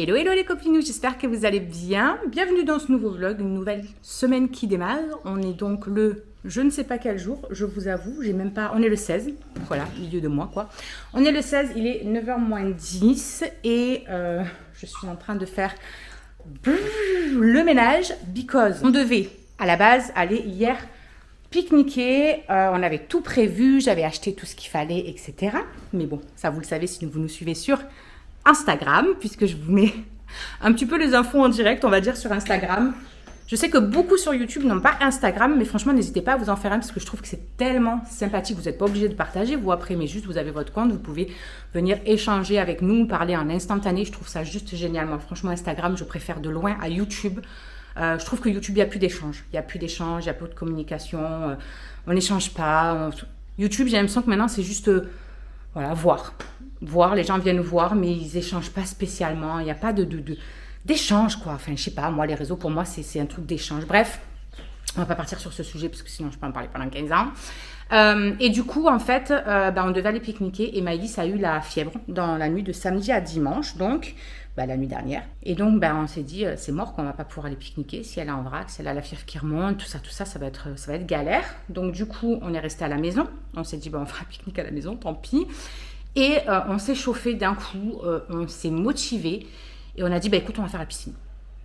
Hello, hello les copinous, j'espère que vous allez bien. Bienvenue dans ce nouveau vlog, une nouvelle semaine qui démarre. On est donc le, je ne sais pas quel jour, je vous avoue, j'ai même pas, on est le 16, voilà, milieu de mois quoi. On est le 16, il est 9h moins 10 et je suis en train de faire le ménage because on devait à la base aller hier pique-niquer, on avait tout prévu, j'avais acheté tout ce qu'il fallait, etc. Mais bon, ça vous le savez si vous nous suivez sur Instagram, puisque je vous mets un petit peu les infos en direct, on va dire, sur Instagram. Je sais que beaucoup sur YouTube n'ont pas Instagram, mais franchement, n'hésitez pas à vous en faire un, parce que je trouve que c'est tellement sympathique. Vous n'êtes pas obligé de partager, vous après, mais juste, vous avez votre compte, vous pouvez venir échanger avec nous, parler en instantané. Je trouve ça juste génial. Moi, franchement, Instagram, je préfère de loin à YouTube. Je trouve que YouTube, il n'y a plus d'échange. Il n'y a plus d'échange, il n'y a plus de communication. On n'échange pas. YouTube, j'ai l'impression que maintenant, c'est juste, voilà, voir. Voir, les gens viennent voir, mais ils échangent pas spécialement. Il n'y a pas d'échange, quoi. Enfin, je sais pas, moi, les réseaux, pour moi, c'est un truc d'échange. Bref, on va pas partir sur ce sujet, parce que sinon, je peux en parler pendant 15 ans. Et du coup, en fait, on devait aller pique-niquer, et Maëlys a eu la fièvre dans la nuit de samedi à dimanche, donc la nuit dernière. Et donc, on s'est dit, c'est mort qu'on va pas pouvoir aller pique-niquer. Si elle est en vrac, si elle a la fièvre qui remonte, tout ça, ça va être galère. Donc, du coup, on est resté à la maison. On s'est dit, on fera pique-nique à la maison, tant pis. Et on s'est chauffé d'un coup, on s'est motivé et on a dit, écoute, on va faire la piscine.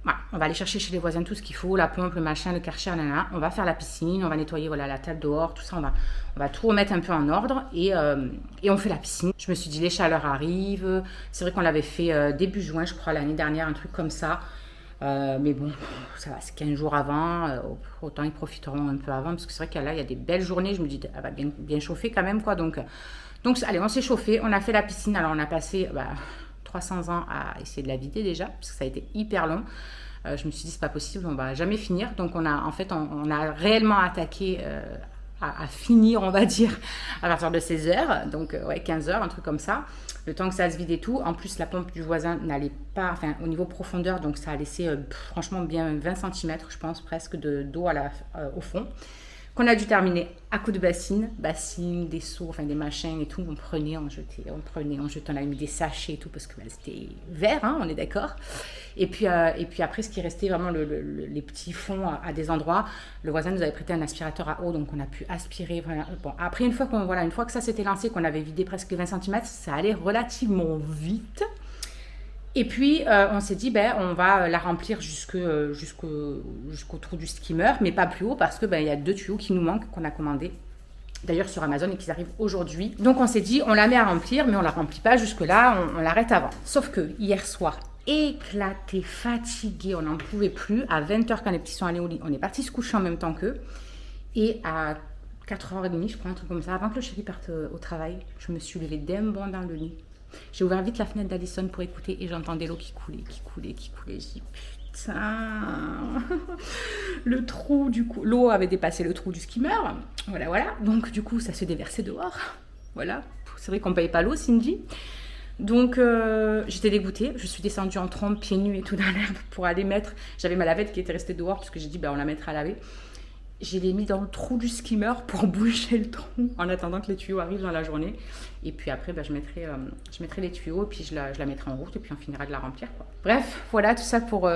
Voilà, on va aller chercher chez les voisins tout ce qu'il faut, la pompe, le machin, le karcher, on va faire la piscine, on va nettoyer la table dehors, tout ça, on va tout remettre un peu en ordre et on fait la piscine. Je me suis dit, les chaleurs arrivent, c'est vrai qu'on l'avait fait début juin, je crois, l'année dernière, un truc comme ça. Mais bon, ça va, c'est 15 jours avant, autant ils profiteront un peu avant, parce que c'est vrai qu'il y a des belles journées, je me dis, elle va bien chauffer quand même, quoi, donc allez, on s'est chauffé, on a fait la piscine. Alors, on a passé 300 ans à essayer de la vider déjà, parce que ça a été hyper long. Je me suis dit, c'est pas possible, on va jamais finir. Donc, on a réellement attaqué à finir, on va dire, à partir de 16 heures. Donc, 15 heures, un truc comme ça. Le temps que ça se vide et tout. En plus, la pompe du voisin n'allait pas, enfin, au niveau profondeur, donc ça a laissé franchement bien 20 cm, je pense, presque d'eau au fond. Qu'on a dû terminer à coups de bassine, des seaux, enfin des machins et tout. On prenait, on jetait, on avait mis des sachets et tout parce que c'était vert, hein, on est d'accord. Et puis après, ce qui restait vraiment les petits fonds à des endroits, le voisin nous avait prêté un aspirateur à eau, donc on a pu aspirer. Voilà. Bon, après, une fois que ça s'était lancé, qu'on avait vidé presque les 20 cm, ça allait relativement vite. Et puis, on s'est dit, on va la remplir jusqu'au trou du skimmer, mais pas plus haut parce que il y a 2 tuyaux qui nous manquent, qu'on a commandés d'ailleurs sur Amazon et qui arrivent aujourd'hui. Donc, on s'est dit, on la met à remplir, mais on la remplit pas jusque-là, on l'arrête avant. Sauf que hier soir, éclaté, fatigué, on n'en pouvait plus. À 20h, quand les petits sont allés au lit, on est parti se coucher en même temps qu'eux. Et à 4h30, je crois, un truc comme ça, avant que le chéri parte au travail, je me suis levée d'un bond dans le lit. J'ai ouvert vite la fenêtre d'Alison pour écouter et j'entendais l'eau qui coulait. J'ai dit putain, le trou du coup, l'eau avait dépassé le trou du skimmer. Voilà. Donc du coup, ça se déversait dehors. Voilà. C'est vrai qu'on ne payait pas l'eau, Cindy. Donc j'étais dégoûtée. Je suis descendue en trompe, pieds nus et tout dans l'herbe pour aller mettre. J'avais ma lavette qui était restée dehors parce que j'ai dit on la mettra à laver. Je l'ai mis dans le trou du skimmer pour boucher le trou en attendant que les tuyaux arrivent dans la journée. Et puis après, je mettrai les tuyaux et puis je la mettrai en route et puis on finira de la remplir, quoi. Bref, voilà tout ça pour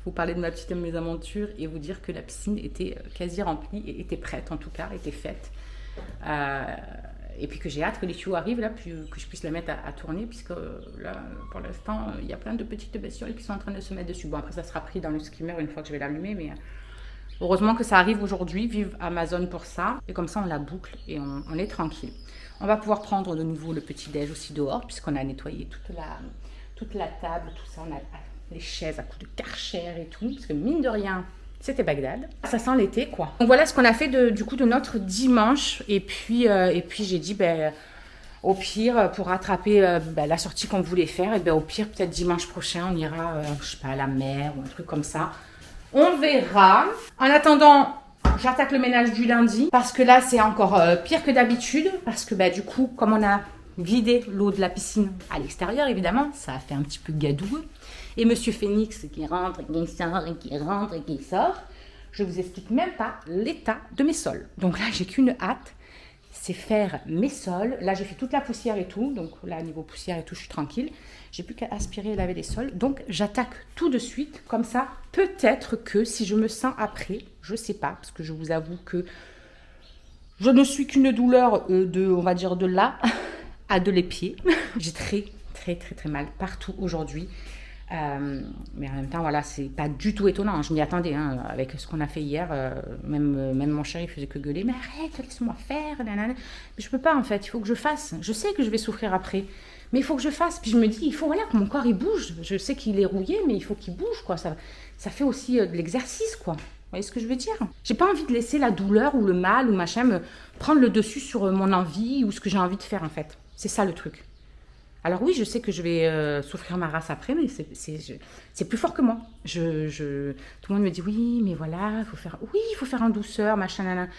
vous parler de ma petite mésaventure et vous dire que la piscine était quasi remplie et était prête en tout cas, était faite. Et puis que j'ai hâte que les tuyaux arrivent là, que je puisse la mettre à tourner puisque là, pour l'instant, il y a plein de petites bestioles qui sont en train de se mettre dessus. Bon, après, ça sera pris dans le skimmer une fois que je vais l'allumer, mais... heureusement que ça arrive aujourd'hui, vive Amazon pour ça. Et comme ça, on la boucle et on est tranquille. On va pouvoir prendre de nouveau le petit-déj aussi dehors, puisqu'on a nettoyé toute la table, tout ça. On a les chaises à coups de karcher et tout, parce que mine de rien, c'était Bagdad. Ça sent l'été, quoi. Donc voilà ce qu'on a fait de notre dimanche. Et puis j'ai dit, au pire, pour rattraper la sortie qu'on voulait faire, et au pire, peut-être dimanche prochain, on ira, je sais pas, à la mer ou un truc comme ça. On verra. En attendant, j'attaque le ménage du lundi parce que là, c'est encore pire que d'habitude parce que du coup, comme on a vidé l'eau de la piscine à l'extérieur, évidemment, ça a fait un petit peu gadoueux. Et Monsieur Phoenix qui rentre, qui sort, et qui rentre et qui sort. Je vous explique même pas l'état de mes sols. Donc là, j'ai qu'une hâte, c'est faire mes sols. Là, j'ai fait toute la poussière et tout. Donc là, niveau poussière et tout, je suis tranquille. J'ai plus qu'à aspirer et laver les sols. Donc, j'attaque tout de suite. Comme ça, peut-être que si je me sens après, je sais pas, parce que je vous avoue que je ne suis qu'une douleur on va dire, de là à de l'épied. J'ai très mal partout aujourd'hui. Mais en même temps, voilà, c'est pas du tout étonnant. Je m'y attendais, hein, avec ce qu'on a fait hier. Même mon chéri faisait que gueuler. Mais arrête, laisse-moi faire. Nanana. Mais je peux pas, en fait. Il faut que je fasse. Je sais que je vais souffrir après. Mais il faut que je fasse. Puis je me dis, il faut voilà, que mon corps il bouge. Je sais qu'il est rouillé, mais il faut qu'il bouge, quoi. Ça fait aussi de l'exercice, quoi. Vous voyez ce que je veux dire? J'ai pas envie de laisser la douleur ou le mal ou machin me prendre le dessus sur mon envie ou ce que j'ai envie de faire, en fait. C'est ça le truc. Alors oui, je sais que je vais souffrir ma race après, mais c'est plus fort que moi. Tout le monde me dit, oui, mais voilà, il faut faire en douceur, machin, nanana.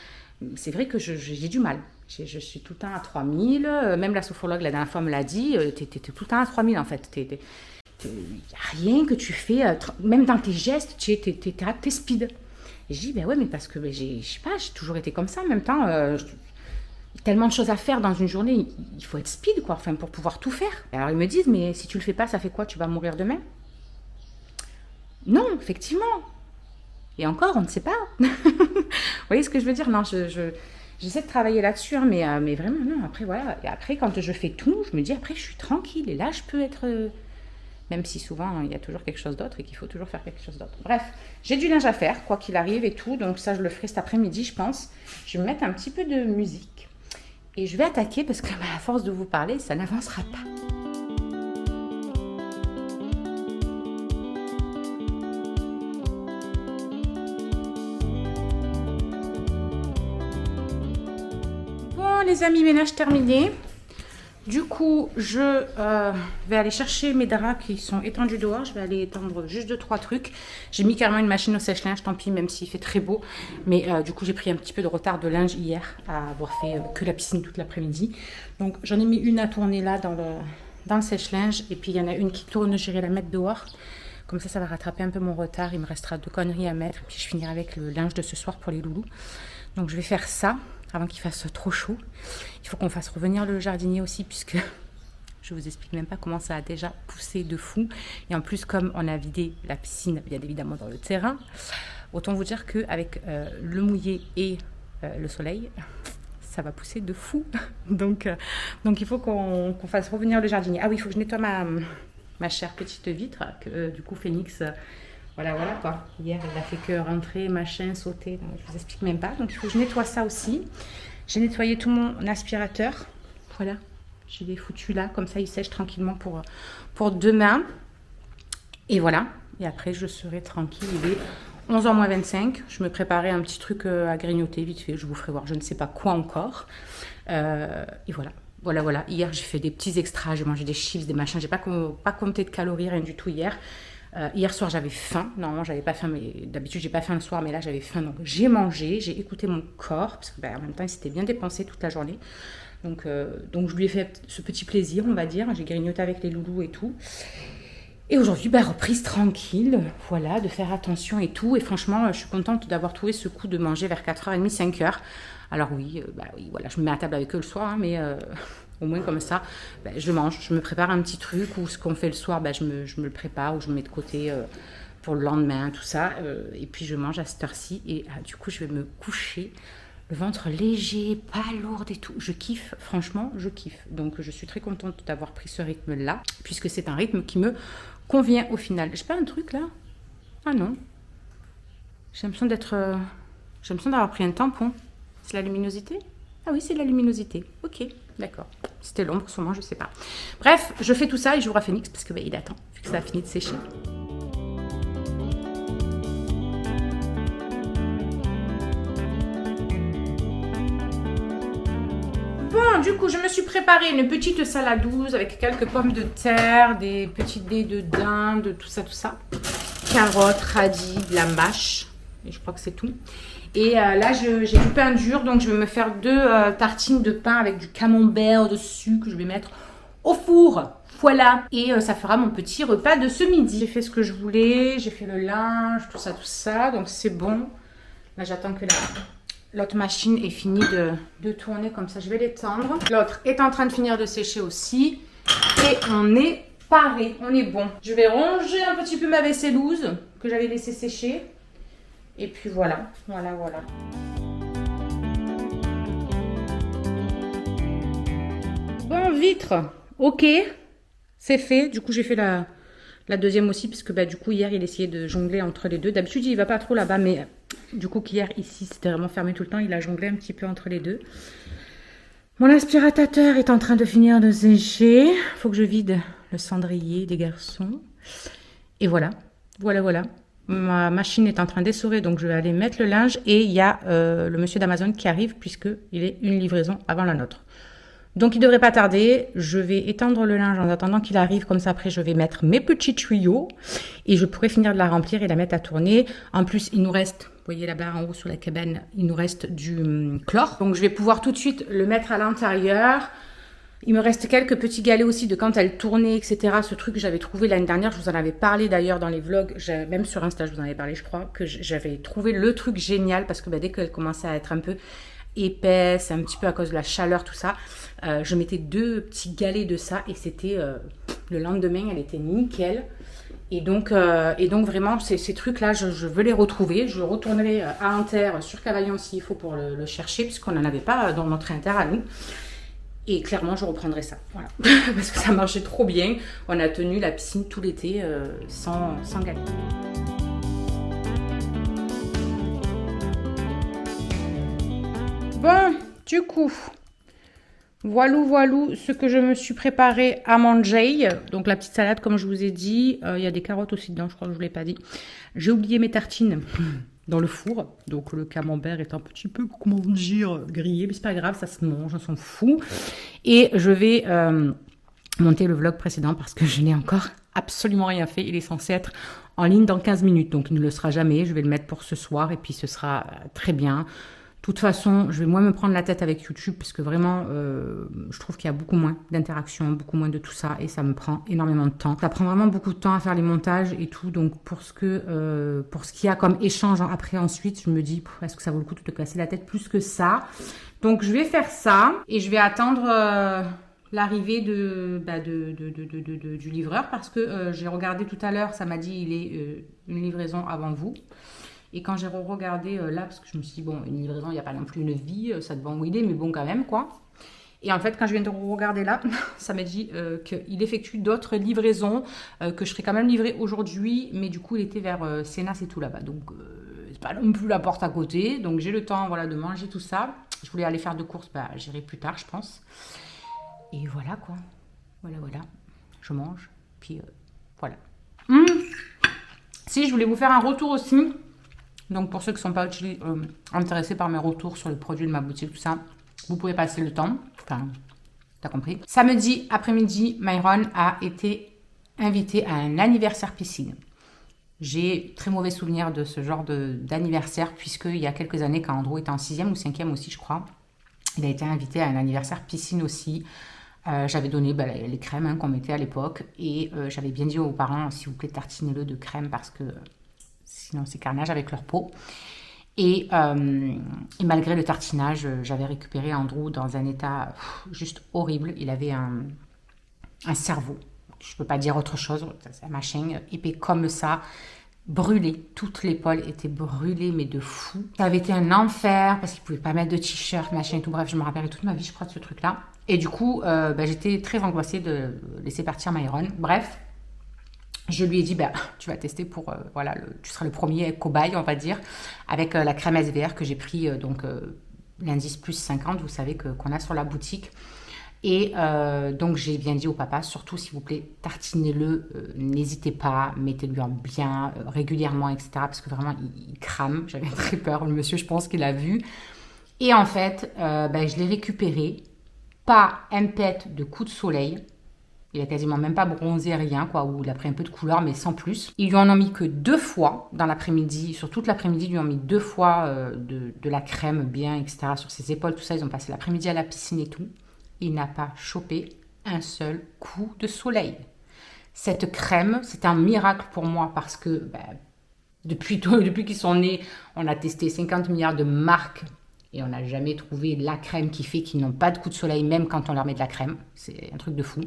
C'est vrai que j'ai du mal. Je suis tout le temps à 3000. Même la sophrologue, la dernière fois, me l'a dit, t'es tout le temps à 3000, en fait. Il n'y a rien que tu fais, même dans tes gestes, t'es speed. Et je dis, ben ouais, mais parce que je sais pas, j'ai toujours été comme ça en même temps. Tellement de choses à faire dans une journée, il faut être speed, quoi, enfin, pour pouvoir tout faire. Alors ils me disent, mais si tu le fais pas, ça fait quoi? Tu vas mourir demain? Non, effectivement. Et encore, on ne sait pas. Vous voyez ce que je veux dire? Non, j'essaie de travailler là-dessus, hein, mais vraiment, non. Après, voilà. Et après, quand je fais tout, je me dis, après, je suis tranquille. Et là, je peux être... même si souvent, il y a toujours quelque chose d'autre et qu'il faut toujours faire quelque chose d'autre. Bref, j'ai du linge à faire, quoi qu'il arrive et tout. Donc ça, je le ferai cet après-midi, je pense. Je vais me mettre un petit peu de musique. Et je vais attaquer parce que à force de vous parler, ça n'avancera pas. Bon les amis, ménage terminé. Du coup, je vais aller chercher mes draps qui sont étendus dehors. Je vais aller étendre juste 2-3 trucs. J'ai mis carrément une machine au sèche-linge, tant pis, même s'il fait très beau. Mais du coup, j'ai pris un petit peu de retard de linge hier à avoir fait que la piscine toute l'après-midi. Donc, j'en ai mis une à tourner là dans le sèche-linge. Et puis, il y en a une qui tourne, j'irai la mettre dehors. Comme ça va rattraper un peu mon retard. Il me restera 2 conneries à mettre. Et puis, je finirai avec le linge de ce soir pour les loulous. Donc, je vais faire ça avant qu'il fasse trop chaud. Il faut qu'on fasse revenir le jardinier aussi, puisque je vous explique même pas comment ça a déjà poussé de fou. Et en plus, comme on a vidé la piscine, bien évidemment, dans le terrain, autant vous dire qu'avec le mouillé et le soleil, ça va pousser de fou. Donc il faut qu'on fasse revenir le jardinier. Ah oui, il faut que je nettoie ma chère petite vitre, que du coup, Phoenix... Voilà quoi. Hier, elle a fait que rentrer, machin, sauter. Donc, je vous explique même pas. Donc, il faut que je nettoie ça aussi. J'ai nettoyé tout mon aspirateur. Voilà. Je l'ai foutu là. Comme ça, il sèche tranquillement pour demain. Et voilà. Et après, je serai tranquille. Il est 11h moins 25. Je me préparais un petit truc à grignoter vite fait. Je vous ferai voir. Je ne sais pas quoi encore. Et voilà. Voilà. Hier, j'ai fait des petits extras. J'ai mangé des chips, des machins. J'ai pas compté de calories, rien du tout hier. Hier soir, j'avais faim. Normalement, j'avais pas faim, mais d'habitude, j'ai pas faim le soir, mais là, j'avais faim. Donc, j'ai mangé, j'ai écouté mon corps, parce que en même temps, il s'était bien dépensé toute la journée. Donc, je lui ai fait ce petit plaisir, on va dire. J'ai grignoté avec les loulous et tout. Et aujourd'hui, reprise tranquille, voilà, de faire attention et tout. Et franchement, je suis contente d'avoir trouvé ce coup de manger vers 4h30, 5h. Alors oui, voilà, je me mets à table avec eux le soir, hein, mais... au moins comme ça, je mange, je me prépare un petit truc ou ce qu'on fait le soir, je me le prépare ou je me mets de côté pour le lendemain, tout ça. Et puis je mange à cette heure-ci et du coup je vais me coucher, le ventre léger, pas lourd et tout. Je kiffe, franchement, je kiffe. Donc je suis très contente d'avoir pris ce rythme-là, puisque c'est un rythme qui me convient au final. J'ai pas un truc là? Ah non. J'ai l'impression d'avoir pris un tampon. C'est la luminosité? Ah oui, c'est de la luminosité. Ok, d'accord. C'était l'ombre, sûrement, je sais pas. Bref, je fais tout ça et j'ouvre à Phoenix parce que il attend, vu que ça a fini de sécher. Bon, du coup, je me suis préparé une petite salade douce avec quelques pommes de terre, des petites dés de dinde, tout ça. Carottes, radis, de la mâche. Et je crois que c'est tout. Et là, j'ai du pain dur, donc je vais me faire 2 tartines de pain avec du camembert dessus que je vais mettre au four. Voilà. Et ça fera mon petit repas de ce midi. J'ai fait ce que je voulais, j'ai fait le linge, tout ça. Donc c'est bon. Là, j'attends que l'autre machine est finie de tourner, comme ça je vais l'étendre. L'autre est en train de finir de sécher aussi. Et on est paré, on est bon. Je vais ranger un petit peu ma vaissellouse que j'avais laissé sécher. Et puis voilà, voilà. Bon, vitre, ok, c'est fait. Du coup, j'ai fait la deuxième aussi, parce que bah, du coup, hier, il essayait de jongler entre les deux. D'habitude, il va pas trop là-bas, mais du coup, qu'hier, ici, c'était vraiment fermé tout le temps. Il a jonglé un petit peu entre les deux. Mon aspirateur est en train de finir de sécher. Il faut que je vide le cendrier des garçons. Et voilà. Ma machine est en train d'essorer, donc je vais aller mettre le linge. Et il y a le monsieur d'Amazon qui arrive, puisqu'il est une livraison avant la nôtre. Donc il ne devrait pas tarder. Je vais étendre le linge en attendant qu'il arrive. Comme ça, après, je vais mettre mes petits tuyaux. Et je pourrai finir de la remplir et la mettre à tourner. En plus, il nous reste... Vous voyez là-bas en haut sur la cabane, il nous reste du chlore. Donc je vais pouvoir tout de suite le mettre à l'intérieur. Il me reste quelques petits galets aussi de quand elle tournait, etc. Ce truc que j'avais trouvé l'année dernière, je vous en avais parlé d'ailleurs dans les vlogs, même sur Insta, je vous en avais parlé, je crois, que j'avais trouvé le truc génial parce que bah, dès qu'elle commençait à être un peu épaisse, un petit peu à cause de la chaleur, tout ça, je mettais 2 petits galets de ça et c'était le lendemain, elle était nickel. Et donc vraiment, ces trucs-là, je veux les retrouver. Je retournerai à Inter sur Cavaillon s'il faut pour le chercher, puisqu'on n'en avait pas dans notre Inter à nous. Et clairement, je reprendrai ça. Voilà. Parce que ça marchait trop bien. On a tenu la piscine tout l'été sans galets. Bon, du coup... Voilou, ce que je me suis préparé à manger. Donc la petite salade, comme je vous ai dit. Il y a des carottes aussi dedans, je crois que je ne vous l'ai pas dit. J'ai oublié mes tartines dans le four. Donc le camembert est un petit peu, comment dire, grillé. Mais c'est pas grave, ça se mange, on s'en fout. Et je vais monter le vlog précédent parce que je n'ai encore absolument rien fait. Il est censé être en ligne dans 15 minutes. Donc il ne le sera jamais. Je vais le mettre pour ce soir et puis ce sera très bien. De toute façon, je vais moins me prendre la tête avec YouTube parce que vraiment, je trouve qu'il y a beaucoup moins d'interactions, beaucoup moins de tout ça et ça me prend énormément de temps. Ça prend vraiment beaucoup de temps à faire les montages et tout. Donc, pour ce qu'il y a comme échange après ensuite, je me dis, est-ce que ça vaut le coup de te casser la tête plus que ça? Donc, je vais faire ça et je vais attendre l'arrivée du livreur parce que j'ai regardé tout à l'heure, ça m'a dit il est une livraison avant vous. Et quand j'ai regardé là, parce que je me suis dit, bon, une livraison, il n'y a pas non plus une vie, ça dépend où il est, mais bon, quand même, quoi. Et en fait, quand je viens de regarder là, ça m'a dit qu'il effectue d'autres livraisons, que je serais quand même livrée aujourd'hui, mais du coup, il était vers Sénas et tout là-bas. Donc, c'est pas non plus la porte à côté. Donc, j'ai le temps, voilà, de manger tout ça. Je voulais aller faire de courses, bah, j'irai plus tard, je pense. Et voilà, quoi. Voilà. Je mange, puis voilà. Si, je voulais vous faire un retour aussi. Donc, pour ceux qui ne sont pas intéressés par mes retours sur les produits de ma boutique, tout ça, vous pouvez passer le temps. Enfin, t'as compris. Samedi après-midi, Myron a été invité à un anniversaire piscine. J'ai très mauvais souvenir de ce genre d'anniversaire, puisqu'il y a quelques années, quand Andrew était en 6e ou 5e aussi, je crois, il a été invité à un anniversaire piscine aussi. J'avais donné les crèmes qu'on mettait à l'époque. Et j'avais bien dit aux parents, s'il vous plaît, tartinez-le de crème parce que... Sinon, c'est carnage avec leur peau. Et malgré le tartinage, j'avais récupéré Andrew dans un état juste horrible. Il avait un cerveau, je ne peux pas dire autre chose, c'est un machin épais comme ça, brûlé. Toute l'épaule était brûlée, mais de fou. Ça avait été un enfer parce qu'il ne pouvait pas mettre de t-shirt, machin et tout. Bref, je me rappellerai toute ma vie, je crois, de ce truc-là. Et du coup, j'étais très angoissée de laisser partir Myron. Bref. Je lui ai dit, tu vas tester pour, tu seras le premier cobaye, on va dire, avec la crème SVR que j'ai pris, l'indice plus 50, vous savez, qu'on a sur la boutique. Et donc, j'ai bien dit au papa, surtout, s'il vous plaît, tartinez-le, n'hésitez pas, mettez-lui en bien, régulièrement, etc. Parce que vraiment, il crame, j'avais très peur, le monsieur, je pense qu'il a vu. Et en fait, je l'ai récupéré, pas un pet de coup de soleil. Il a quasiment même pas bronzé, rien, quoi, ou il a pris un peu de couleur, mais sans plus. Ils lui en ont mis que 2 fois dans l'après-midi, sur toute l'après-midi, ils lui ont mis 2 fois de la crème bien, etc. sur ses épaules, tout ça. Ils ont passé l'après-midi à la piscine et tout. Il n'a pas chopé un seul coup de soleil. Cette crème, c'est un miracle pour moi parce que depuis qu'ils sont nés, on a testé 50 milliards de marques Et on n'a jamais trouvé la crème qui fait qu'ils n'ont pas de coup de soleil, même quand on leur met de la crème. C'est un truc de fou.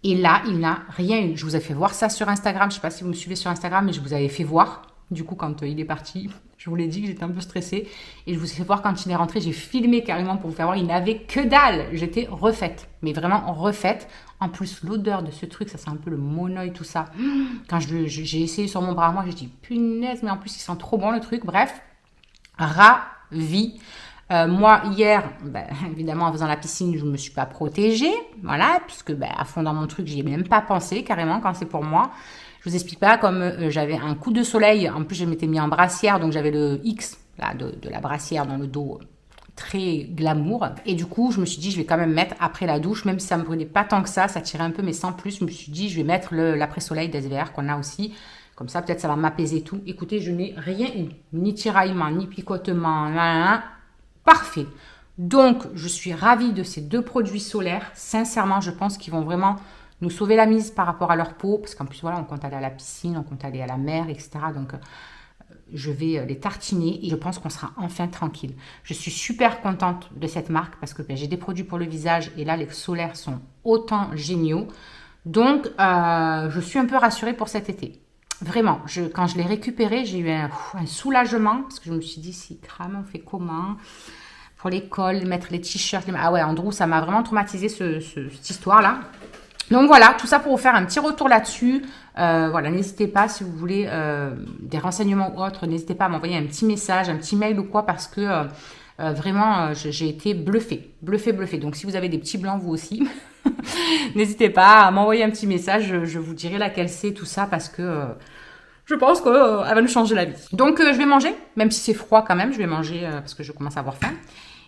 Et là, il n'a rien eu. Je vous ai fait voir ça sur Instagram. Je ne sais pas si vous me suivez sur Instagram, mais je vous avais fait voir. Du coup, quand il est parti, je vous l'ai dit que j'étais un peu stressée. Et je vous ai fait voir quand il est rentré. J'ai filmé carrément pour vous faire voir. Il n'avait que dalle. J'étais refaite. Mais vraiment refaite. En plus, l'odeur de ce truc, ça sent un peu le monoï, tout ça. Quand j'ai essayé sur mon bras à moi, j'ai dit punaise, mais en plus, il sent trop bon le truc. Bref, ravi. Moi, hier, évidemment, en faisant la piscine, je ne me suis pas protégée. Voilà, puisque à fond dans mon truc, j'y ai même pas pensé carrément quand c'est pour moi. Je vous explique pas, comme j'avais un coup de soleil, en plus je m'étais mis en brassière, donc j'avais le X là, de la brassière dans le dos, très glamour. Et du coup, je me suis dit, je vais quand même mettre après la douche, même si ça me brûlait pas tant que ça tirait un peu, mais sans plus. Je me suis dit, je vais mettre l'après-soleil d'SVR qu'on a aussi. Comme ça, peut-être ça va m'apaiser tout. Écoutez, je n'ai rien eu, ni tiraillement, ni picotement, parfait. Donc, je suis ravie de ces 2 produits solaires. Sincèrement, je pense qu'ils vont vraiment nous sauver la mise par rapport à leur peau. Parce qu'en plus, voilà, on compte aller à la piscine, on compte aller à la mer, etc. Donc, je vais les tartiner et je pense qu'on sera enfin tranquille. Je suis super contente de cette marque parce que j'ai des produits pour le visage et là, les solaires sont autant géniaux. Donc, je suis un peu rassurée pour cet été. Vraiment, quand je l'ai récupéré, j'ai eu un soulagement parce que je me suis dit, s'il crame, on fait comment ? Pour l'école, mettre les t-shirts. Ah ouais, Andrew, ça m'a vraiment traumatisé cette histoire-là. Donc voilà, tout ça pour vous faire un petit retour là-dessus. Voilà, n'hésitez pas si vous voulez des renseignements ou autres, n'hésitez pas à m'envoyer un petit message, un petit mail ou quoi, parce que vraiment, j'ai été bluffée. Donc si vous avez des petits blancs, vous aussi, n'hésitez pas à m'envoyer un petit message, je vous dirai laquelle c'est, tout ça, parce que je pense qu'elle va nous changer la vie. Donc je vais manger, même si c'est froid quand même, je vais manger parce que je commence à avoir faim.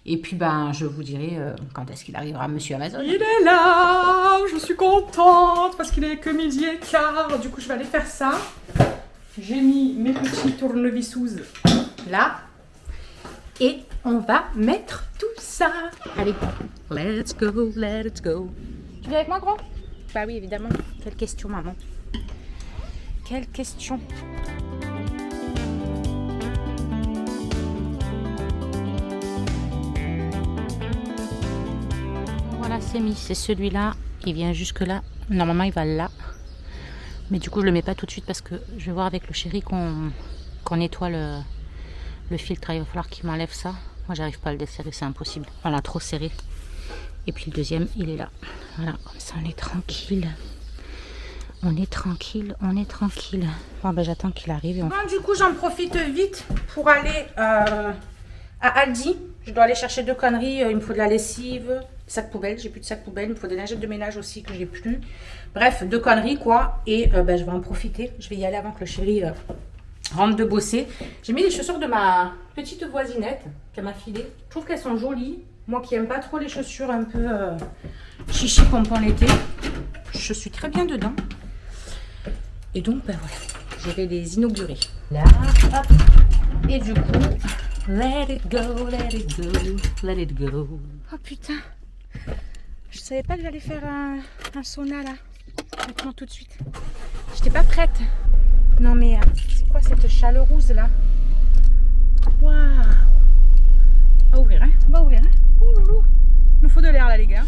Et puis, je vous dirai quand est-ce qu'il arrivera, Monsieur Amazon. Il est là, je suis contente parce qu'il est que 12h15. Du coup, je vais aller faire ça. J'ai mis mes petits tournevis là. Et on va mettre tout ça. Allez, let's go. Tu viens avec moi, gros? Bah oui, évidemment. Quelle question, maman. Quelle question. Voilà, c'est mis. C'est celui-là. Il vient jusque là. Normalement, il va là. Mais du coup, je le mets pas tout de suite parce que je vais voir avec le chéri qu'on nettoie le filtre. Il va falloir qu'il m'enlève ça. Moi, j'arrive pas à le desserrer, c'est impossible. Voilà, trop serré. Et puis le deuxième, il est là. Voilà, comme ça, on est tranquille. On est tranquille. Bon, j'attends qu'il arrive. Et du coup, j'en profite vite pour aller à Aldi. Je dois aller chercher 2 conneries. Il me faut de la lessive, sac poubelle. J'ai plus de sac poubelle. Il me faut des lingettes de ménage aussi que j'ai plus. Bref, 2 conneries, quoi. Et je vais en profiter. Je vais y aller avant que le chéri rentre de bosser. J'ai mis les chaussures de ma petite voisinette qu'elle m'a filées. Je trouve qu'elles sont jolies. Moi qui n'aime pas trop les chaussures un peu chichi pompon l'été, je suis très bien dedans. Et donc, voilà, je vais les inaugurer. Là, hop. Et du coup, let it go. Oh putain, je savais pas que j'allais faire un sauna là. Maintenant tout de suite. J'étais pas prête. Non mais, c'est quoi cette chaleureuse là? Waouh. On va ouvrir, hein? Ouh loulou. Il nous faut de l'air là les gars.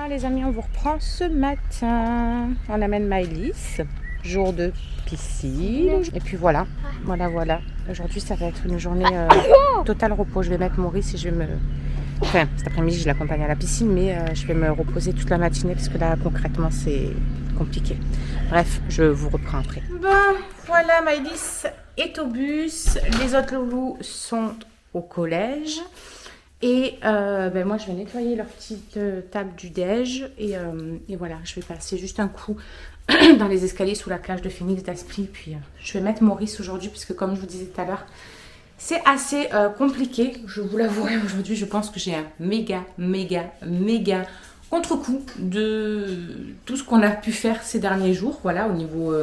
Les amis, on vous reprend ce matin. On amène Maëlys, jour de piscine. Et puis voilà. Aujourd'hui, ça va être une journée total repos. Je vais mettre Maurice et je vais Enfin, cet après-midi, je l'accompagne à la piscine, mais je vais me reposer toute la matinée parce que là, concrètement, c'est compliqué. Bref, je vous reprends après. Bon, voilà, Maëlys est au bus. Les autres loulous sont au collège. Et moi, je vais nettoyer leur petite table du déj. Et voilà, je vais passer juste un coup dans les escaliers sous la cage de Phoenix d'Aspli. Puis je vais mettre Maurice aujourd'hui, puisque comme je vous disais tout à l'heure, c'est assez compliqué. Je vous l'avouerai aujourd'hui, je pense que j'ai un méga contre-coup de tout ce qu'on a pu faire ces derniers jours. Voilà, au niveau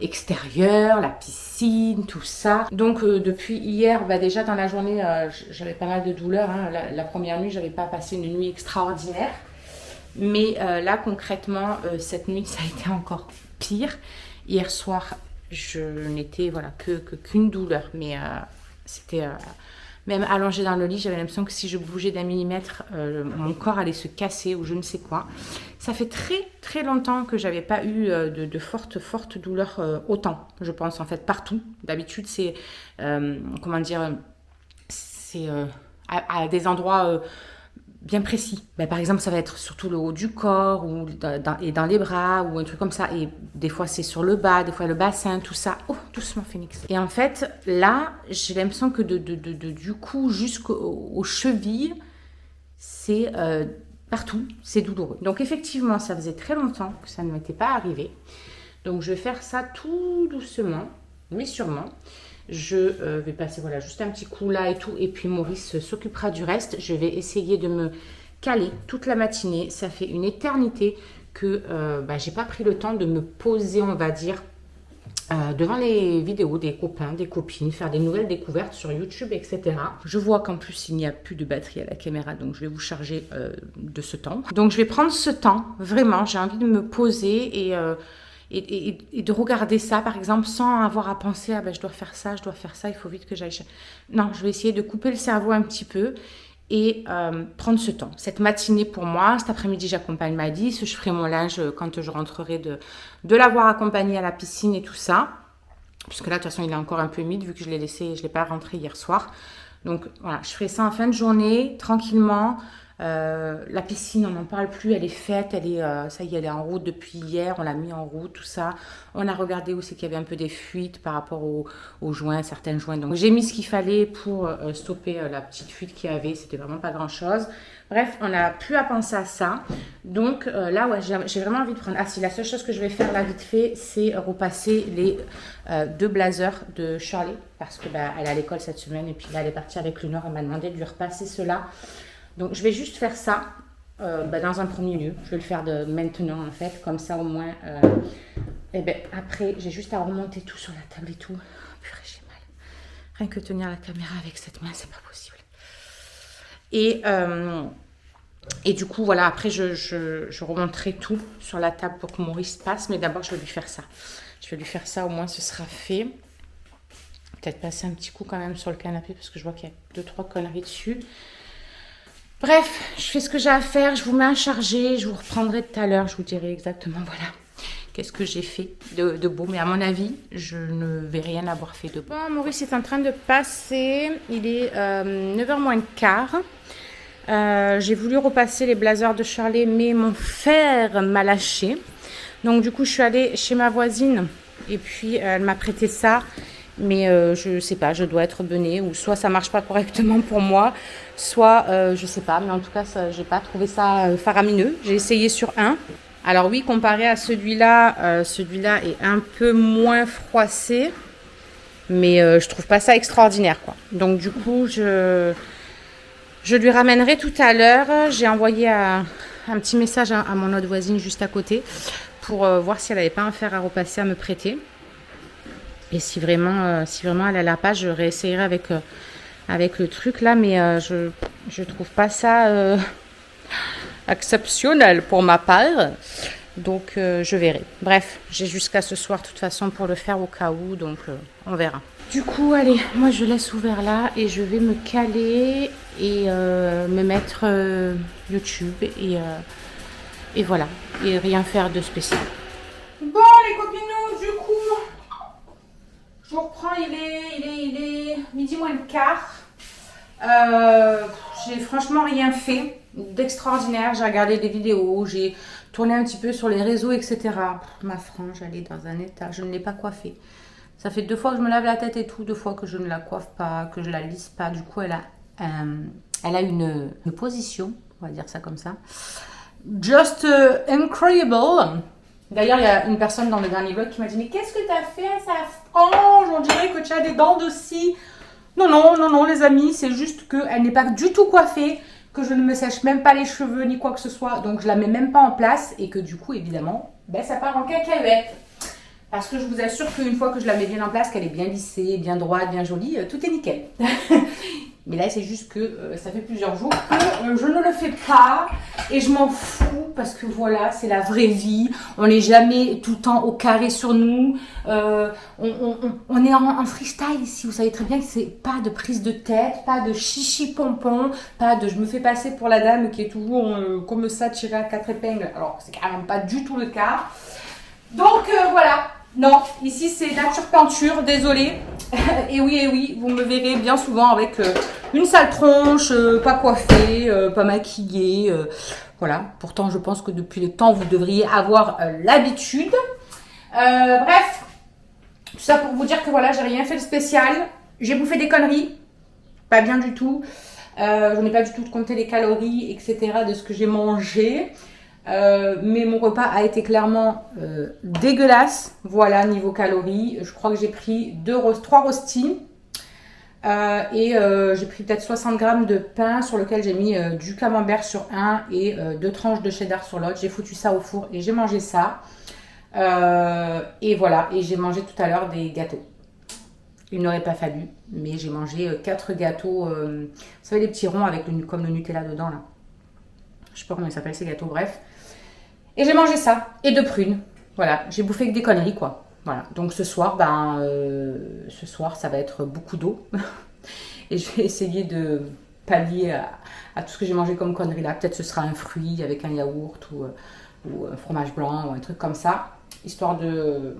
extérieur, la piscine, tout ça. Donc depuis hier, déjà dans la journée, j'avais pas mal de douleurs. Hein. La première nuit, j'avais pas passé une nuit extraordinaire. Mais là, concrètement, cette nuit, ça a été encore pire. Hier soir, je n'étais qu'une douleur. Mais c'était... même allongée dans le lit, j'avais l'impression que si je bougeais d'un millimètre, mon corps allait se casser ou je ne sais quoi. Ça fait très longtemps que j'avais pas eu de fortes douleurs autant, je pense, en fait, partout. D'habitude, c'est, c'est à des endroits bien précis. Par exemple, ça va être surtout le haut du corps ou dans les bras ou un truc comme ça. Et des fois, c'est sur le bas, des fois le bassin, tout ça. Oh, doucement, Phoenix. Et en fait, là, j'ai l'impression que du cou jusqu'aux chevilles, c'est partout, c'est douloureux. Donc, effectivement, ça faisait très longtemps que ça ne m'était pas arrivé. Donc, je vais faire ça tout doucement, mais sûrement. Je vais passer juste un petit coup là et tout. Et puis Maurice s'occupera du reste. Je vais essayer de me caler toute la matinée. Ça fait une éternité que j'ai pas pris le temps de me poser, on va dire, devant les vidéos des copains, des copines, faire des nouvelles découvertes sur YouTube, etc. Je vois qu'en plus, il n'y a plus de batterie à la caméra. Donc, je vais vous charger de ce temps. Donc, je vais prendre ce temps. Vraiment, j'ai envie de me poser et de regarder ça, par exemple, sans avoir à penser « Ah je dois faire ça, il faut vite que j'aille... » Non, je vais essayer de couper le cerveau un petit peu et prendre ce temps. Cette matinée pour moi, cet après-midi, j'accompagne Maëlys, je ferai mon linge quand je rentrerai de l'avoir accompagnée à la piscine et tout ça. Puisque là, de toute façon, il est encore un peu humide vu que je l'ai laissé, je ne l'ai pas rentré hier soir. Donc voilà, je ferai ça en fin de journée, tranquillement. La piscine, on n'en parle plus, elle est faite, ça y est, elle est en route depuis hier, on l'a mis en route, tout ça. On a regardé où c'est qu'il y avait un peu des fuites par rapport aux joints, certains joints. Donc j'ai mis ce qu'il fallait pour stopper la petite fuite qu'il y avait, c'était vraiment pas grand chose. Bref, on n'a plus à penser à ça. Donc là, ouais, j'ai vraiment envie de prendre. Ah si, la seule chose que je vais faire là vite fait, c'est repasser les 2 blazers de Shirley, parce que elle est à l'école cette semaine et puis là elle est partie avec Lunor, elle m'a demandé de lui repasser cela. Donc, je vais juste faire ça dans un premier lieu. Je vais le faire maintenant, en fait. Comme ça, au moins, après, j'ai juste à remonter tout sur la table et tout. Oh, purée, j'ai mal. Rien que tenir la caméra avec cette main, c'est pas possible. Et du coup, voilà, après, je remonterai tout sur la table pour que Maurice passe. Mais d'abord, je vais lui faire ça. Je vais lui faire ça, au moins, ce sera fait. Peut-être passer un petit coup quand même sur le canapé parce que je vois qu'il y a 2-3 conneries dessus. Bref, je fais ce que j'ai à faire, je vous mets à charger, je vous reprendrai tout à l'heure, je vous dirai exactement, voilà, qu'est-ce que j'ai fait de beau. Mais à mon avis, je ne vais rien avoir fait de beau. Bon, Maurice est en train de passer, il est 9h moins le quart. J'ai voulu repasser les blazers de Shirley, mais mon fer m'a lâché. Donc du coup, je suis allée chez ma voisine et puis elle m'a prêté ça. Mais je sais pas, je dois être benée ou soit ça marche pas correctement pour moi, soit je sais pas, mais en tout cas j'ai pas trouvé ça faramineux. J'ai essayé sur un. Alors oui, comparé à celui-là est un peu moins froissé, mais je trouve pas ça extraordinaire quoi. Donc du coup je lui ramènerai tout à l'heure. J'ai envoyé un petit message à mon autre voisine juste à côté pour voir si elle avait pas un fer à repasser à me prêter. Et si vraiment elle l'a pas, je réessayerai avec le truc là, mais je trouve pas ça exceptionnel pour ma part. Donc je verrai. Bref, j'ai jusqu'à ce soir de toute façon pour le faire au cas où, donc on verra. Du coup, allez, moi je laisse ouvert là et je vais me caler et me mettre YouTube et voilà, et rien faire de spécial. Bon les copinous, du coup. Je reprends, il est midi moins le quart. J'ai franchement rien fait d'extraordinaire. J'ai regardé des vidéos, j'ai tourné un petit peu sur les réseaux, etc. Ma frange, elle est dans un état. Je ne l'ai pas coiffée. Ça fait 2 fois que je me lave la tête et tout, 2 fois que je ne la coiffe pas, que je la lisse pas. Du coup, elle a une position, on va dire ça comme ça. Just incredible. D'ailleurs, il y a une personne dans le dernier vlog qui m'a dit « Mais qu'est-ce que tu as fait à sa frange? On dirait que tu as des dents de scie. » Non, non, non, non, les amis, c'est juste qu'elle n'est pas du tout coiffée, que je ne me sèche même pas les cheveux ni quoi que ce soit. Donc, je la mets même pas en place et que du coup, évidemment, ben, ça part en cacahuète. Parce que je vous assure qu'une fois que je la mets bien en place, qu'elle est bien lissée, bien droite, bien jolie, tout est nickel. Mais là, c'est juste que ça fait plusieurs jours que je ne le fais pas et je m'en fous parce que voilà, c'est la vraie vie. On n'est jamais tout le temps au carré sur nous. On est en freestyle ici. Vous savez très bien que c'est pas de prise de tête, pas de chichi pompon, pas de je me fais passer pour la dame qui est toujours comme ça tirée à 4 épingles. Alors, c'est carrément pas du tout le cas. Donc voilà. Non, ici c'est nature peinture, désolée. Et oui, vous me verrez bien souvent avec une sale tronche, pas coiffée, pas maquillée. Voilà, pourtant je pense que depuis le temps vous devriez avoir l'habitude. Bref, tout ça pour vous dire que voilà, j'ai rien fait de spécial. J'ai bouffé des conneries, pas bien du tout. Je n'ai pas du tout compté les calories, etc. de ce que j'ai mangé. Mais mon repas a été clairement dégueulasse. Voilà, niveau calories, je crois que j'ai pris 3 rostis et j'ai pris peut-être 60 grammes de pain sur lequel j'ai mis du camembert sur un et 2 tranches de cheddar sur l'autre. J'ai foutu ça au four et j'ai mangé ça. Et voilà, et j'ai mangé tout à l'heure des gâteaux. Il n'aurait pas fallu, mais j'ai mangé 4 gâteaux. Vous savez, les petits ronds avec comme le Nutella dedans là. Je sais pas comment ils s'appellent ces gâteaux, bref. Et j'ai mangé ça, et 2 prunes. Voilà, j'ai bouffé que des conneries, quoi. Voilà, donc ce soir, ça va être beaucoup d'eau. Et je vais essayer de pallier à tout ce que j'ai mangé comme conneries là. Peut-être ce sera un fruit avec un yaourt ou un fromage blanc ou un truc comme ça. Histoire de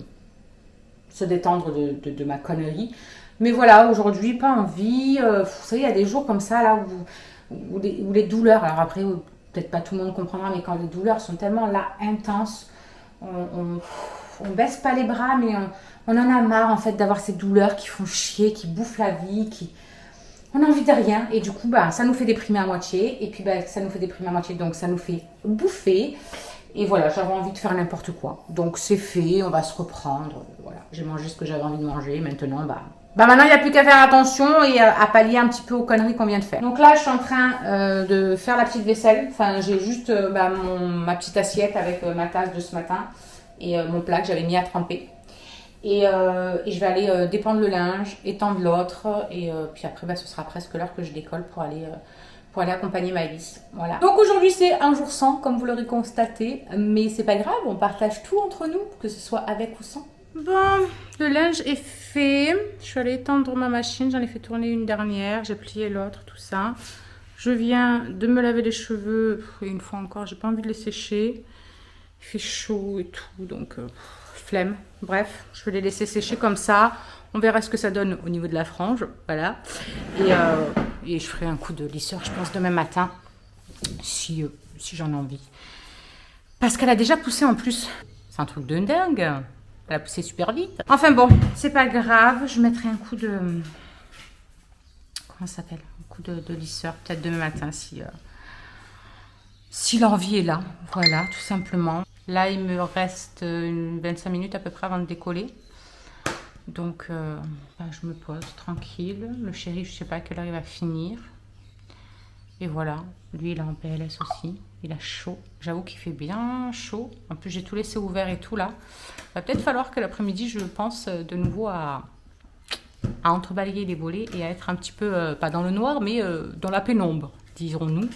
se détendre de ma connerie. Mais voilà, aujourd'hui, pas envie. Vous savez, il y a des jours comme ça, là, où les douleurs, alors après... Peut-être pas tout le monde comprendra, mais quand les douleurs sont tellement là, intenses, on baisse pas les bras, mais on en a marre en fait d'avoir ces douleurs qui font chier, qui bouffent la vie, on a envie de rien. Et du coup, ça nous fait déprimer à moitié. Et puis, ça nous fait déprimer à moitié, donc ça nous fait bouffer. Et voilà, j'avais envie de faire n'importe quoi. Donc c'est fait, on va se reprendre. Voilà, j'ai mangé ce que j'avais envie de manger. Maintenant, maintenant, il n'y a plus qu'à faire attention et à pallier un petit peu aux conneries qu'on vient de faire. Donc là, je suis en train de faire la petite vaisselle. Enfin, j'ai juste ma petite assiette avec ma tasse de ce matin et mon plat que j'avais mis à tremper. Et je vais aller dépendre le linge, étendre l'autre. Et puis après, ce sera presque l'heure que je décolle pour aller accompagner Maëlys. Voilà. Donc aujourd'hui, c'est un jour sans, comme vous l'aurez constaté. Mais c'est pas grave, on partage tout entre nous, que ce soit avec ou sans. Bon, le linge est fait. Je suis allée étendre ma machine. J'en ai fait tourner une dernière. J'ai plié l'autre, tout ça. Je viens de me laver les cheveux. Et une fois encore, j'ai pas envie de les sécher. Il fait chaud et tout, donc flemme. Bref, je vais les laisser sécher comme ça. On verra ce que ça donne au niveau de la frange. Voilà. Et je ferai un coup de lisseur, je pense, demain matin. Si j'en ai envie. Parce qu'elle a déjà poussé en plus. C'est un truc de dingue. Elle a poussé super vite. Enfin bon, c'est pas grave. Je mettrai un coup de... Comment ça s'appelle? Un coup de lisseur, peut-être demain matin, si l'envie est là. Voilà, tout simplement. Là, il me reste 25 minutes à peu près avant de décoller. Donc, je me pose tranquille. Le chéri, je sais pas à quelle heure il va finir. Et voilà, lui, il est en PLS aussi. Il a chaud. J'avoue qu'il fait bien chaud. En plus, j'ai tout laissé ouvert et tout là. Il va peut-être falloir que l'après-midi, je pense de nouveau à entrebalayer les volets et à être un petit peu, pas dans le noir, mais dans la pénombre, dirons-nous.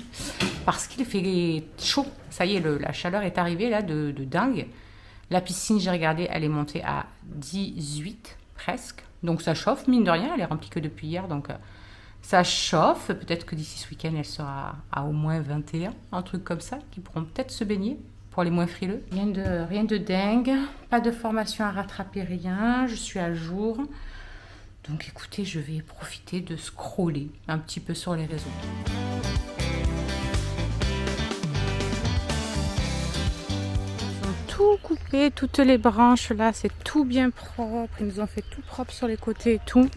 Parce qu'il fait chaud. Ça y est, la chaleur est arrivée là de dingue. La piscine, j'ai regardé, elle est montée à 18 presque. Donc ça chauffe, mine de rien. Elle est remplie que depuis hier, donc... ça chauffe, peut-être que d'ici ce week-end, elle sera à au moins 21, un truc comme ça, qui pourront peut-être se baigner pour les moins frileux. Rien de dingue, pas de formation à rattraper, rien, je suis à jour. Donc écoutez, je vais profiter de scroller un petit peu sur les réseaux. tout coupé, toutes les branches là, c'est tout bien propre. Ils nous ont fait tout propre sur les côtés et tout.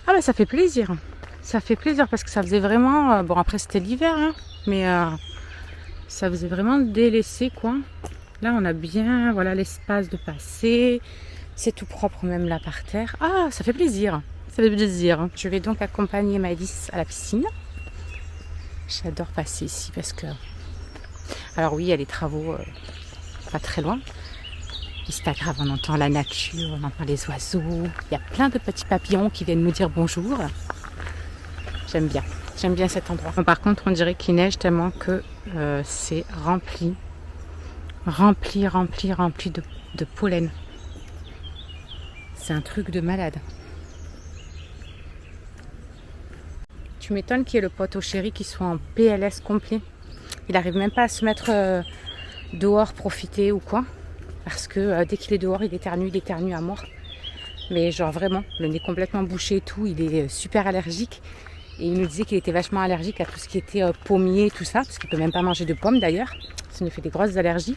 Ah bah ça fait plaisir. Ça fait plaisir parce que ça faisait vraiment... bon après c'était l'hiver, hein, mais ça faisait vraiment délaissé quoi. Là on a bien voilà l'espace de passer. C'est tout propre même là par terre. Ah ça fait plaisir. Ça fait plaisir. Je vais donc accompagner Maëlys à la piscine. J'adore passer ici parce que... Alors oui, il y a les travaux pas très loin. Mais c'est pas grave, on entend la nature, on entend les oiseaux. Il y a plein de petits papillons qui viennent nous dire bonjour. J'aime bien cet endroit. Bon, par contre, on dirait qu'il neige tellement que c'est rempli de pollen. C'est un truc de malade. Tu m'étonnes qu'il y ait le pote au chéri qui soit en PLS complet. Il n'arrive même pas à se mettre dehors, profiter ou quoi. Parce que dès qu'il est dehors, il éternue à mort. Mais genre vraiment, le nez complètement bouché et tout, il est super allergique. Et il nous disait qu'il était vachement allergique à tout ce qui était pommier, tout ça. Parce qu'il ne peut même pas manger de pommes d'ailleurs. Ça nous fait des grosses allergies.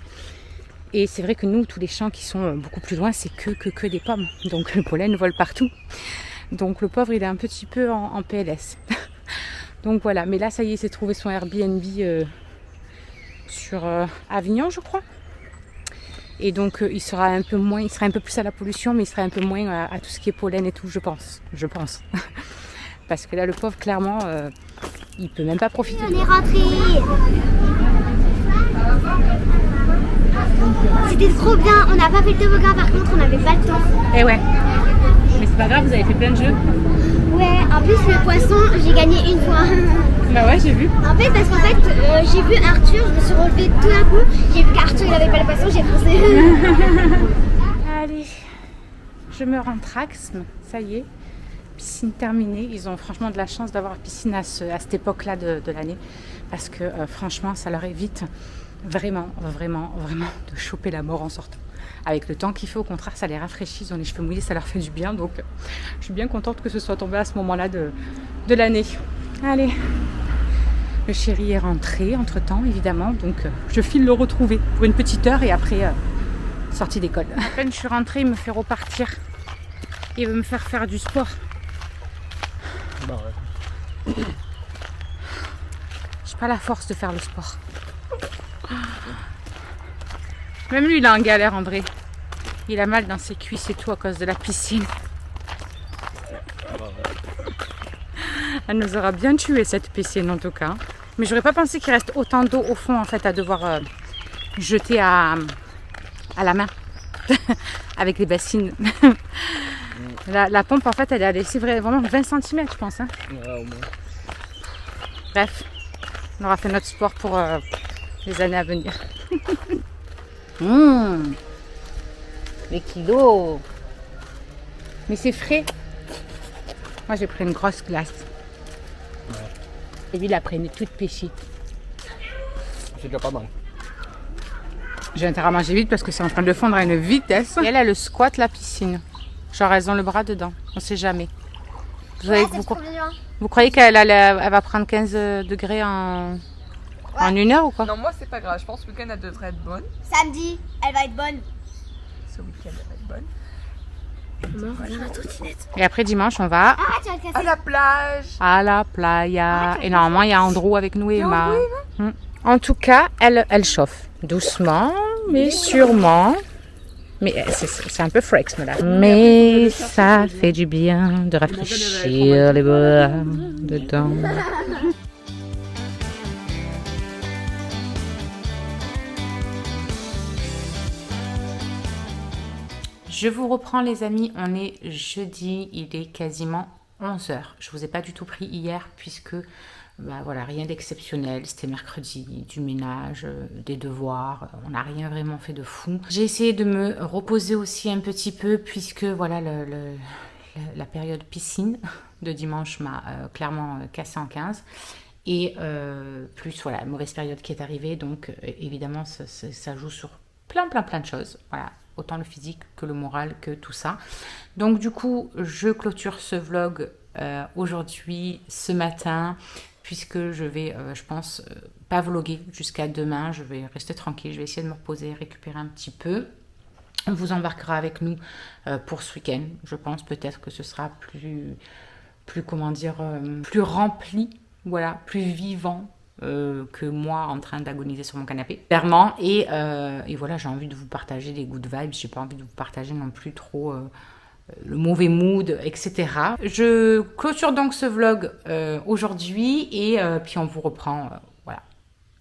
Et c'est vrai que nous, tous les champs qui sont beaucoup plus loin, c'est que des pommes. Donc le pollen vole partout. Donc le pauvre, il est un petit peu en PLS. Donc voilà, mais là, ça y est, il s'est trouvé son Airbnb sur Avignon, je crois. Et donc il sera un peu plus à la pollution, mais il sera un peu moins à tout ce qui est pollen et tout, je pense. Parce que là, le pauvre, clairement, il peut même pas profiter. On est rentré. C'était trop bien. On n'a pas fait le toboggan, par contre, on n'avait pas le temps. Eh ouais. Mais c'est pas grave, vous avez fait plein de jeux. Ouais, en plus, le poisson, j'ai gagné une fois. Bah ouais, j'ai vu. En fait, parce qu'en fait, j'ai vu Arthur, je me suis relevée tout d'un coup. J'ai vu qu'Arthur, il avait pas le poisson, j'ai foncé. Allez, je me rends Traxm, ça y est. Piscine terminée. Ils ont franchement de la chance d'avoir piscine à cette époque-là de l'année. Parce que franchement, ça leur évite vraiment de choper la mort en sortant. Avec le temps qu'il fait, au contraire, ça les rafraîchit. Ils ont les cheveux mouillés, ça leur fait du bien. Donc, je suis bien contente que ce soit tombé à ce moment-là de l'année. Allez, le chéri est rentré entre-temps, évidemment. Donc, je file le retrouver pour une petite heure et après, sortie d'école. À peine je suis rentrée, il me fait repartir. Il veut me faire du sport. Bah ouais. J'ai pas la force de faire le sport. Même lui, il est en galère en vrai. Il a mal dans ses cuisses et tout à cause de la piscine. Elle nous aura bien tué cette piscine en tout cas. Mais j'aurais pas pensé qu'il reste autant d'eau au fond en fait à devoir jeter à la main avec les bassines. La pompe en fait elle a laissé vraiment 20 cm je pense. Hein. Ouais, au moins. Bref, on aura fait notre sport pour les années à venir. Les kilos. Mais c'est frais. Moi j'ai pris une grosse glace. Ouais. Et lui il a pris une toute péchée. C'est déjà pas mal. J'ai intérêt à manger vite parce que c'est en train de fondre à une vitesse. Et elle le squatte la piscine. Genre elles ont le bras dedans. On sait jamais. Vous croyez qu'elle va prendre 15 degrés en une heure ou quoi? Non, moi c'est pas grave, je pense que ce week-end elle devrait être bonne. Samedi, elle va être bonne. Ce week-end elle va être bonne. Et après dimanche on va Ah, tu vas le À casser. la plage. à la playa. Et normalement il y a Andrew avec nous et Il y a Emma. Andrew En tout cas, elle chauffe. Doucement, mais sûrement. Mais c'est un peu frex, là. Mais ça fait du bien de rafraîchir les bras dedans. Je vous reprends les amis, on est jeudi, il est quasiment 11h. Je vous ai pas du tout pris hier puisque bah voilà, rien d'exceptionnel, c'était mercredi, du ménage, des devoirs, on n'a rien vraiment fait de fou. J'ai essayé de me reposer aussi un petit peu puisque voilà la période piscine de dimanche m'a clairement cassé en 15. Et plus voilà, mauvaise période qui est arrivée, donc évidemment ça joue sur plein de choses, voilà. Autant le physique que le moral, que tout ça. Donc du coup, je clôture ce vlog aujourd'hui, ce matin. puisque je vais, je pense, pas vloguer jusqu'à demain. Je vais rester tranquille, je vais essayer de me reposer, récupérer un petit peu. On vous embarquera avec nous pour ce week-end. Je pense peut-être que ce sera plus comment dire, plus rempli, voilà, plus vivant que moi en train d'agoniser sur mon canapé, clairement. Et voilà, j'ai envie de vous partager des good vibes. J'ai pas envie de vous partager non plus trop le mauvais mood, etc. Je clôture donc ce vlog aujourd'hui et puis on vous reprend, voilà,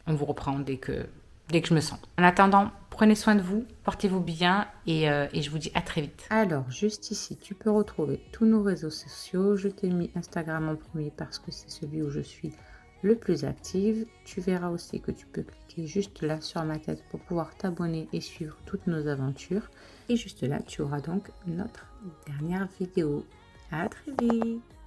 on vous reprend dès que je me sens. En attendant, prenez soin de vous, portez-vous bien et je vous dis à très vite. Alors, juste ici, tu peux retrouver tous nos réseaux sociaux. Je t'ai mis Instagram en premier parce que c'est celui où je suis le plus active. Tu verras aussi que tu peux cliquer juste là sur ma tête pour pouvoir t'abonner et suivre toutes nos aventures. Et juste là, tu auras donc notre dernière vidéo. À très vite!